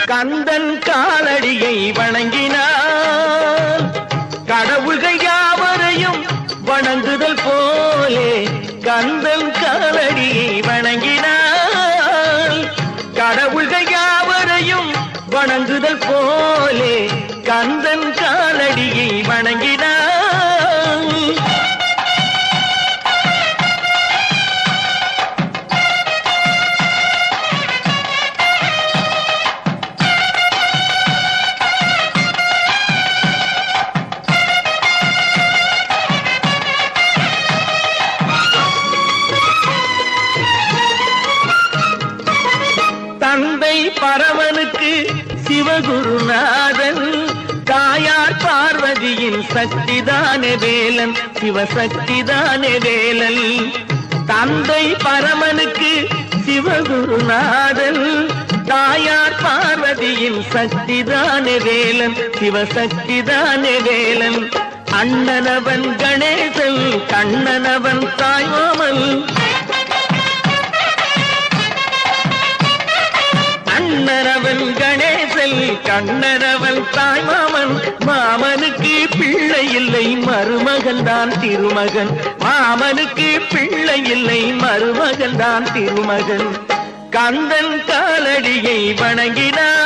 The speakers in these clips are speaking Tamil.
கந்தன் காலடியை வணங்கினார் கடவுள்கள் யாவரையும் வணங்குதல் போலே கந்தன் காலடியை வணங்கினார் கடவுள்கள் யாவரையும் வணங்குதல் போலே கந்தன் காலடியை வணங்கினார். தந்தை பரமனுக்கு சிவகுருநாதன் தாயார் பார்வதியின் சக்திதானே வேலன் சிவசக்திதானே வேலன். தந்தை பரமனுக்கு சிவகுருநாதன் தாயார் பார்வதியின் சக்திதானே வேலன் சிவசக்திதானே வேலன். அண்ணனவன் கணேசன் கண்ணனவன் தாய்மாமன் அண்ணனவன் கணேசன் கண்ணனவன் தாய்மாமன். மாமனுக்கு பிள்ளை இல்லை மருமகன் தான் திருமகன் மாமனுக்கு பிள்ளை இல்லை மருமகன் தான் திருமகன். கந்தன் காலடியை வணங்கினார்.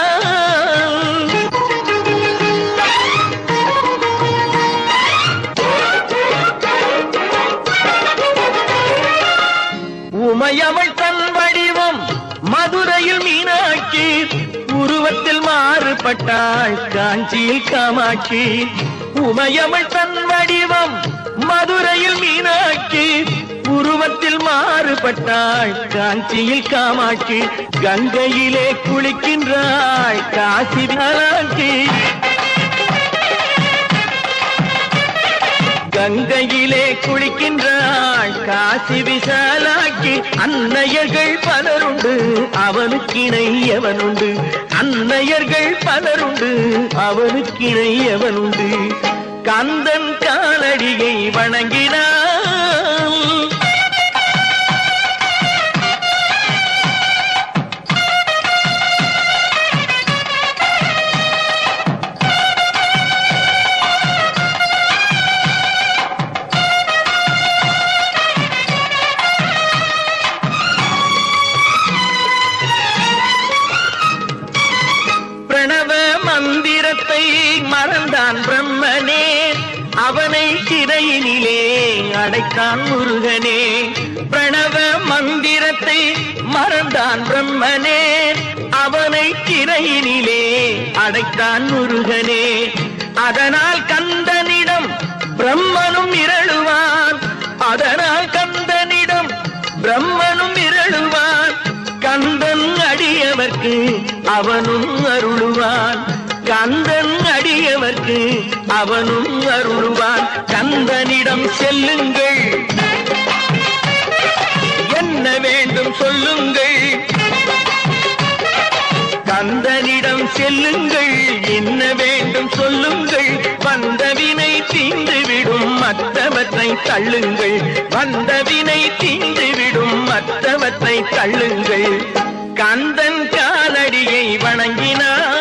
உமையவள் தன் வடிவம் மதுரையில் மீனாட்சி உருவத்தில் மாறுபட்டாள் காஞ்சியில் காமாட்சி. உமையவள் தன் வடிவம் மதுரையில் மீனாட்சி உருவத்தில் மாறுபட்டாள் காஞ்சியில் காமாட்சி. கங்கையிலே குளிக்கின்றாள் காசி விசாலாட்சி கங்கையிலே குளிக்கின்றாள் காசி விசாலாட்சி. அன்னையர்கள் பலருண்டு அவனுக்கிணை எவனுண்டு அன்னையர்கள் பலருண்டு அவனுக்கிணை எவனுண்டு. கந்தன் காலடியை வணங்கினார். பிரணவ மந்திரத்தை மறந்தான் பிரம்மனே அவனை சிறையினிலே அடைத்தான் முருகனே. பிரணவ மந்திரத்தை மறந்தான் பிரம்மனே அவனை சிறையினிலே அடைத்தான் முருகனே. அதனால் கந்தனிடம் பிரம்மனும் இரளுவான் அதனால் கந்தனிடம் பிரம்மனும் இரளுவான். கந்தன் அடியவர்க்கு அவனும் அருளுவான் கந்தன் அடியவர்க்கு அவனும் அருளுவான். கந்தனிடம் செல்லுங்கள் என்ன வேண்டும் சொல்லுங்கள் கந்தனிடம் செல்லுங்கள் என்ன வேண்டும் சொல்லுங்கள். வந்தவினை தீந்துவிடும் மற்றவற்றை தள்ளுங்கள் வந்தவினை தீந்துவிடும் மற்றவற்றை தள்ளுங்கள். கந்தன் காலடியை வணங்கினார்.